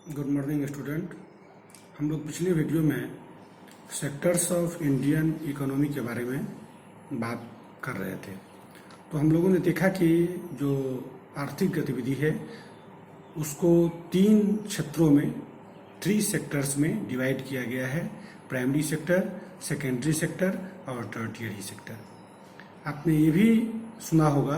Good morning student. हम लोग पिछले वीडियो में सेक्टर्स ऑफ इंडियन इकोनॉमी के बारे में बात कर रहे थे। तो हम लोगों ने देखा कि जो आर्थिक गतिविधि है उसको 3 क्षेत्रों में, 3 सेक्टर्स में डिवाइड किया गया है: प्राइमरी सेक्टर, सेकेंडरी सेक्टर और टर्टियरी सेक्टर। आपने ये भी सुना होगा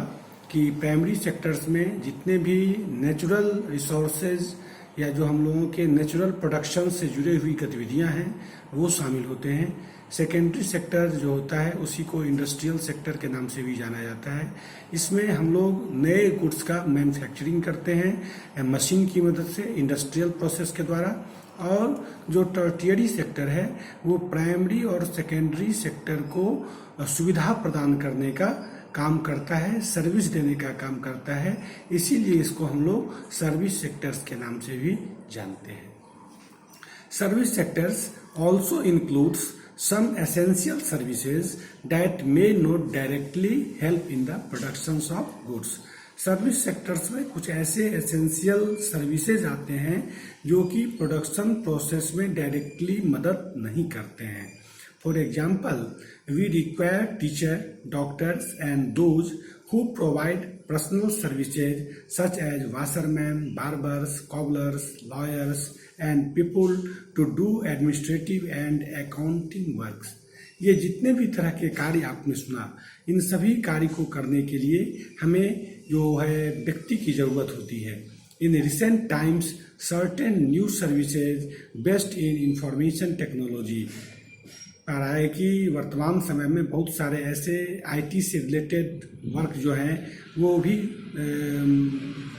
कि प्राइमरी सेक्टर्स में जितने भी नेचुरल रिसोर्सेज या जो हम लोगों के नेचुरल प्रोडक्शन से जुड़ी हुई गतिविधियां हैं वो शामिल होते हैं। सेकेंडरी सेक्टर जो होता है उसी को इंडस्ट्रियल सेक्टर के नाम से भी जाना जाता है। इसमें हम लोग नए गुड्स का मैन्युफैक्चरिंग करते हैं मशीन की मदद से, इंडस्ट्रियल प्रोसेस के द्वारा। और जो टर्टियरी सेक्टर है वो प्राइमरी और सेकेंडरी सेक्टर को सुविधा प्रदान करने का काम करता है, सर्विस देने का काम करता है। इसीलिए इसको हम लोग सर्विस सेक्टर्स के नाम से भी जानते हैं। Service sectors also includes some essential services that may not directly help in the productions of goods. Service sectors में कुछ ऐसे एसेंशियल सर्विसेज आते हैं जो कि प्रोडक्शन प्रोसेस में डायरेक्टली मदद नहीं करते हैं। For example, we require teacher, doctors and those who provide personal services such as washermen, barbers, cobblers, lawyers, and people to do administrative and accounting works. ये जितने भी तरह के कार्य आपने सुना, इन सभी कार्य को करने के लिए हमें जो है व्यक्ति की जरूरत होती है। In recent times certain new services based in information technology आ रहा है कि वर्तमान समय में बहुत सारे ऐसे आईटी से रिलेटेड वर्क जो हैं वो भी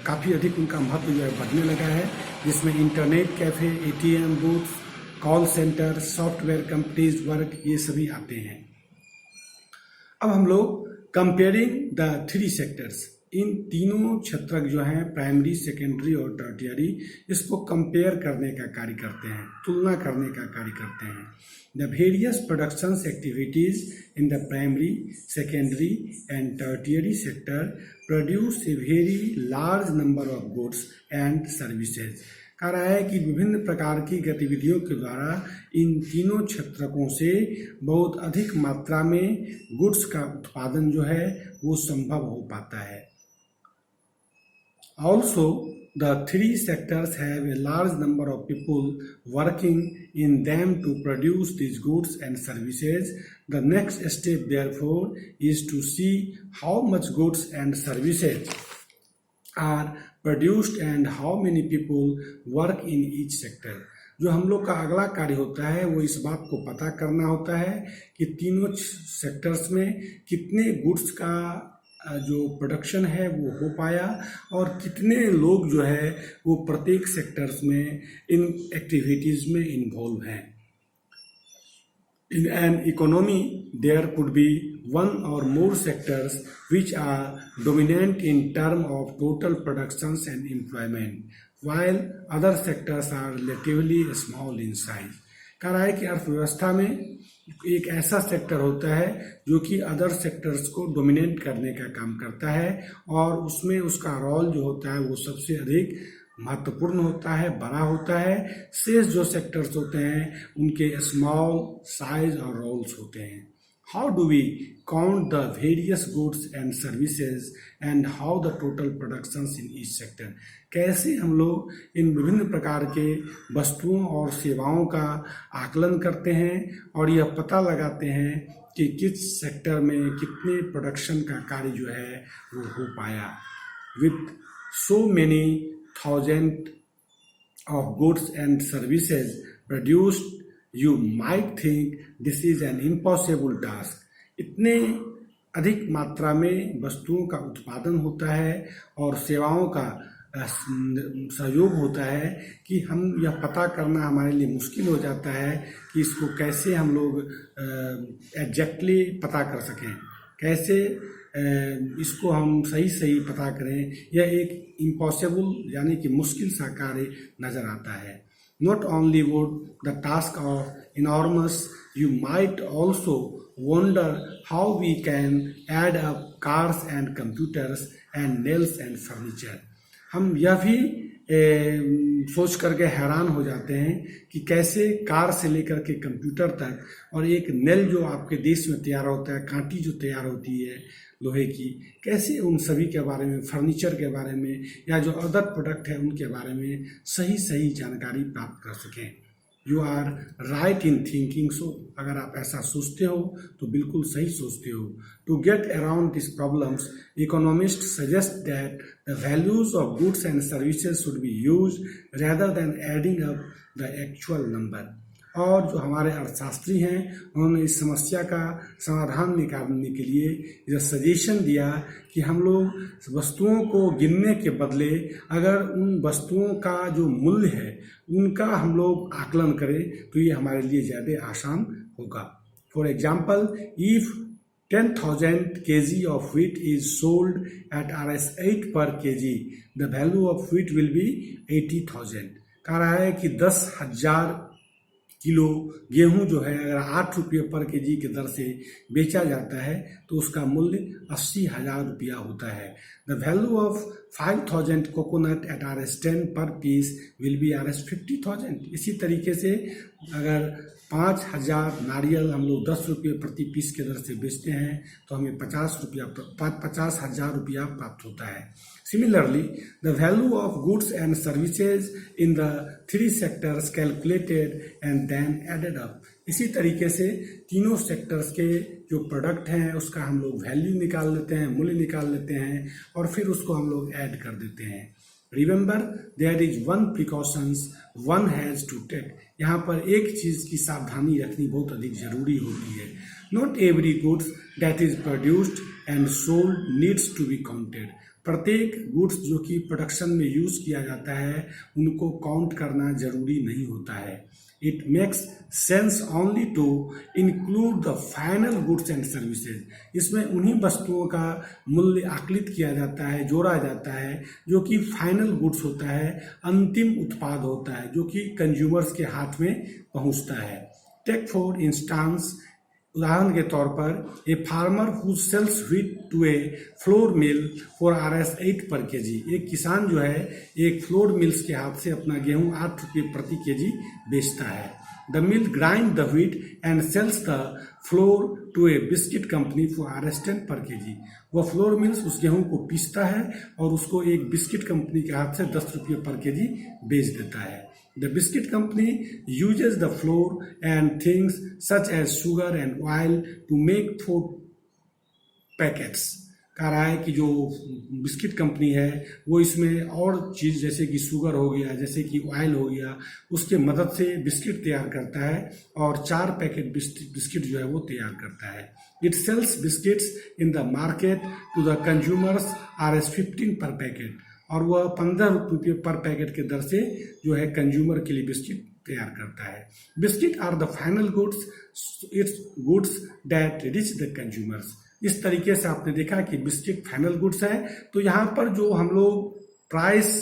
काफ़ी अधिक उनका महत्व जो है बढ़ने लगा है, जिसमें internet cafe, ATM booth, call centre, software companies work, ये सभी आते हैं। अब हम लोग कंपेयरिंग द 3 सेक्टर्स, इन तीनों क्षेत्र जो हैं प्राइमरी, सेकेंडरी और टर्टियरी, इसको कंपेयर करने का कार्य करते हैं, तुलना करने का कार्य करते हैं। The various productions activities in the primary, secondary and tertiary sector produce a very large number of goods and services. कह रहा है कि विभिन्न प्रकार की गतिविधियों के द्वारा इन तीनों क्षेत्रकों से बहुत अधिक मात्रा में गुड्स का उत्पादन जो है वो संभव हो पाता है। Also, the 3 sectors have a large number of people working in them to produce these goods and services. The next step, therefore, is to see how much goods and services are produced and how many people work in each sector. जो हम लोग का अगला कार्य होता है वो इस बात को पता करना होता है कि तीनों सेक्टर्स में कितने गुड्स का जो प्रोडक्शन है वो हो पाया और कितने लोग जो है वो प्रत्येक सेक्टर्स में इन एक्टिविटीज में इन्वॉल्व हैं। In an economy, there could be one or more sectors which are dominant in terms of total productions and employment, while other sectors are relatively small in size. कह रहा है कि अर्थव्यवस्था में एक ऐसा सेक्टर होता है जो कि अदर सेक्टर्स को डोमिनेट करने का काम करता है और उसमें उसका रोल जो होता है वो सबसे अधिक महत्वपूर्ण होता है, बड़ा होता है। शेष जो सेक्टर्स होते हैं उनके स्मॉल साइज और रोल्स होते हैं। How do we count the various goods and services and how the total productions in each sector. कैसे हम लोग इन विभिन्न प्रकार के वस्तुओं और सेवाओं का आकलन करते हैं और यह पता लगाते हैं कि किस सेक्टर में कितने प्रोडक्शन का कार्य जो है वो हो पाया। With so many thousand of goods and services produced, you might think this is an impossible task. इतने अधिक मात्रा में वस्तुओं का उत्पादन होता है और सेवाओं का सहयोग होता है कि हम यह पता करना हमारे लिए मुश्किल हो जाता है कि इसको कैसे हम लोग एग्जैक्टली पता कर सकें, कैसे इसको हम सही पता करें। यह एक इम्पॉसिबल यानी कि मुश्किल सा कार्य नजर आता है। Not only would the task of enormous, you might also wonder how we can add up cars and computers and nails and furniture. हम यह भी सोच करके हैरान हो जाते हैं कि कैसे कार से लेकर के कंप्यूटर तक, और एक नेल जो आपके देश में तैयार होता है, कांटी जो तैयार होती है लोहे की, कैसे उन सभी के बारे में, फर्नीचर के बारे में या जो अदर प्रोडक्ट है उनके बारे में सही सही जानकारी प्राप्त कर सकें। You are right in thinking so, अगर आप ऐसा सोचते हो तो बिल्कुल सही सोचते हो। To get around this problems, economist suggest that the values of goods and services should be use rather than adding up the actual number. और जो हमारे अर्थशास्त्री हैं उन्होंने इस समस्या का समाधान निकालने के लिए यह सजेशन दिया कि हम लोग वस्तुओं को गिनने के बदले अगर उन वस्तुओं का जो मूल्य है उनका हम लोग आकलन करें तो ये हमारे लिए ज़्यादा आसान होगा। For example, if 10,000 kg of wheat is sold at Rs 8 per kg, the value of wheat will be 80,000। कह रहा है कि 10,000 किलो गेहूं जो है अगर 8 रुपये पर केजी की दर से बेचा जाता है तो उसका मूल्य 80,000 रुपया होता है। The value of 5,000 coconut at Rs 10 पर पीस विल बी Rs 50,000। इसी तरीके से अगर 5,000 नारियल हम लोग 10 रुपये प्रति पीस के दर से बेचते हैं तो हमें 50,000 रुपया प्राप्त होता है। Similarly, the value of goods and services in the 3 sectors calculated and then added up। इसी तरीके से तीनों सेक्टर्स के जो प्रोडक्ट हैं उसका हम लोग वैल्यू निकाल लेते हैं, मूल्य निकाल लेते हैं और फिर उसको हम लोग ऐड कर देते हैं। Remember, there is one precautions one has to take। यहाँ पर एक चीज़ की सावधानी रखनी बहुत अधिक जरूरी होती है। Not every goods that is produced and sold needs to be counted। प्रत्येक गुड्स जो कि प्रोडक्शन में यूज किया जाता है उनको काउंट करना जरूरी नहीं होता है। It makes sense only to include the final goods and services. इसमें उन्हीं वस्तुओं का मूल्य आकलित किया जाता है, जोड़ा जाता है जो कि फाइनल गुड्स होता है, अंतिम उत्पाद होता है जो कि कंज्यूमर्स के हाथ में पहुंचता है। टेक फॉर इंस्टांस, उदाहरण के तौर पर, a farmer who sells wheat to a flour mill for Rs 8 पर केजी। एक किसान जो है एक फ्लोर मिल्स के हाथ से अपना गेहूं 8 रुपये प्रति केजी बेचता है। The mill grind the wheat and sells the flour to a biscuit company for Rs 10 पर केजी। वह फ्लोर मिल्स उस गेहूं को पीसता है और उसको एक बिस्किट कंपनी के हाथ से 10 रुपये पर केजी बेच देता है। The biscuit company uses the flour and things such as sugar and oil to make food packets। कह रहा है कि जो बिस्किट कंपनी है वो इसमें और चीज़ जैसे कि शुगर हो गया, जैसे कि ऑयल हो गया, उसके मदद से बिस्किट तैयार करता है और 4 पैकेट बिस्किट जो है वो तैयार करता है। It sells biscuits in the market to the consumers Rs 15 पर पैकेट। और वह 15 रुपये पर पैकेट के दर से जो है कंज्यूमर के लिए बिस्किट तैयार करता है। Biscuit are the final goods, it's goods that reach the consumers. इस तरीके से आपने देखा कि बिस्किट फाइनल गुड्स है। तो यहाँ पर जो हम लोग प्राइस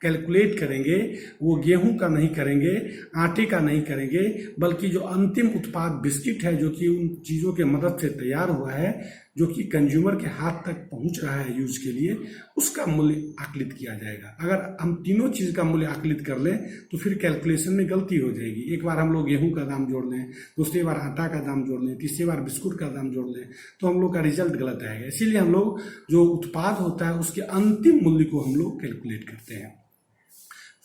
कैलकुलेट करेंगे वो गेहूं का नहीं करेंगे, आटे का नहीं करेंगे, बल्कि जो अंतिम उत्पाद बिस्किट है जो कि उन चीज़ों के मदद से तैयार हुआ है, जो कि कंज्यूमर के हाथ तक पहुंच रहा है यूज के लिए, उसका मूल्य आकलित किया जाएगा। अगर हम तीनों चीज़ का मूल्य आकलित कर लें तो फिर कैलकुलेशन में गलती हो जाएगी। एक बार हम लोग गेहूं का दाम जोड़ लें, दूसरी बार आटा का दाम जोड़ लें, तीसरी बार बिस्कुट का दाम जोड़ लें तो हम लोग का रिजल्ट गलत आएगा। इसीलिए हम लोग जो उत्पाद होता है उसके अंतिम मूल्य को हम लोग कैलकुलेट करते हैं।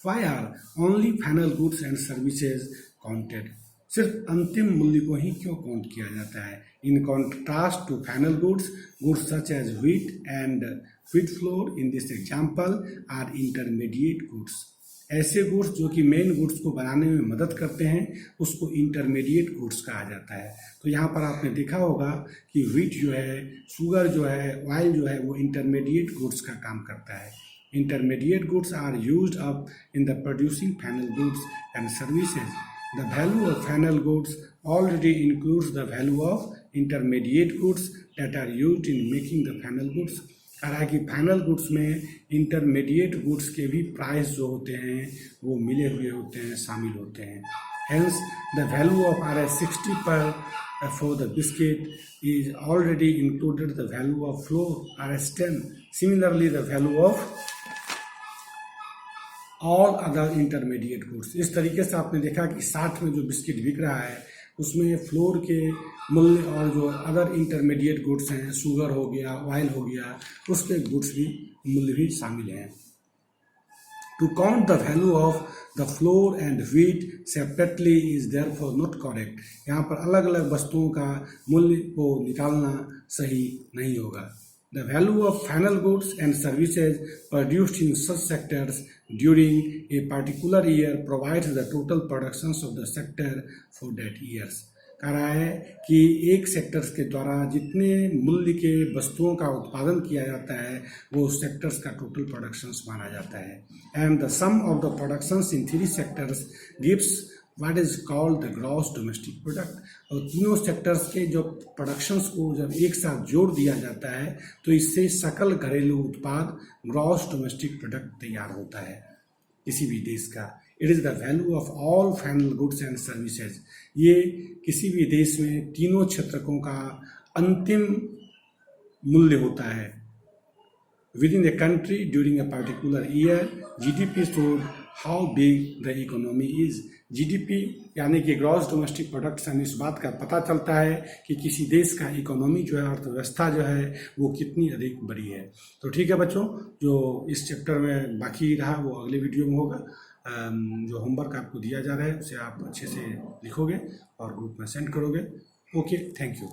Why are only final goods and services counted? सिर्फ अंतिम मूल्य को ही क्यों काउंट किया जाता है? In contrast to final goods, goods such as wheat and wheat flour in this example are intermediate goods। ऐसे गुड्स जो कि मेन गुड्स को बनाने में मदद करते हैं उसको इंटरमीडिएट गुड्स कहा जाता है। तो यहाँ पर आपने देखा होगा कि व्हीट जो है, शुगर जो है, ऑयल जो है, वो इंटरमीडिएट गुड्स का काम करता है। Intermediate goods are used up in the producing final goods and services। The value of final goods already includes the value of intermediate goods that are used in making the final goods। कह रहा है कि final goods में intermediate goods के भी price जो होते हैं वो मिले हुए होते हैं, शामिल होते हैं। Hence, the value of Rs 60 per for the biscuit is already included the value of flour Rs 10। Similarly, the value of all other intermediate goods. इस तरीके से आपने देखा कि साथ में जो बिस्किट बिक रहा है उसमें फ्लोर के मूल्य और जो अदर इंटरमीडिएट गुड्स हैं, शुगर हो गया, ऑयल हो गया, उसके गुड्स भी मूल्य भी शामिल हैं। To count the value of the flour and wheat separately is therefore not correct। यहाँ पर अलग अलग वस्तुओं का मूल्य को निकालना सही नहीं होगा। The value of final goods and services produced in such sectors during a particular year provides the total productions of the sector for that years। कह रहा है कि एक सेक्टर्स के द्वारा जितने मूल्य के वस्तुओं का उत्पादन किया जाता है वो उस सेक्टर्स का टोटल प्रोडक्शंस माना जाता है। And the sum of the productions in three sectors gives what is called the gross domestic product. और तीनों सेक्टर्स के जो प्रोडक्शंस को जब एक साथ जोड़ दिया जाता है तो इससे सकल घरेलू उत्पाद ग्रॉस डोमेस्टिक प्रोडक्ट तैयार होता है किसी भी देश का। It is the value of all final goods and services. ये किसी भी देश में तीनों क्षेत्रकों का अंतिम मूल्य होता है। With in the country during a particular year GDP showed how big the economy is. GDP यानी कि ग्रॉस डोमेस्टिक प्रोडक्ट से हमें इस बात का पता चलता है कि किसी देश का इकोनॉमी जो है, अर्थव्यवस्था जो है, वो कितनी अधिक बड़ी है। तो ठीक है बच्चों, जो इस चैप्टर में बाकी रहा वो अगले वीडियो में होगा। जो होमवर्क आपको दिया जा रहा है उसे आप अच्छे से लिखोगे और ग्रुप में सेंड करोगे। Okay, thank you.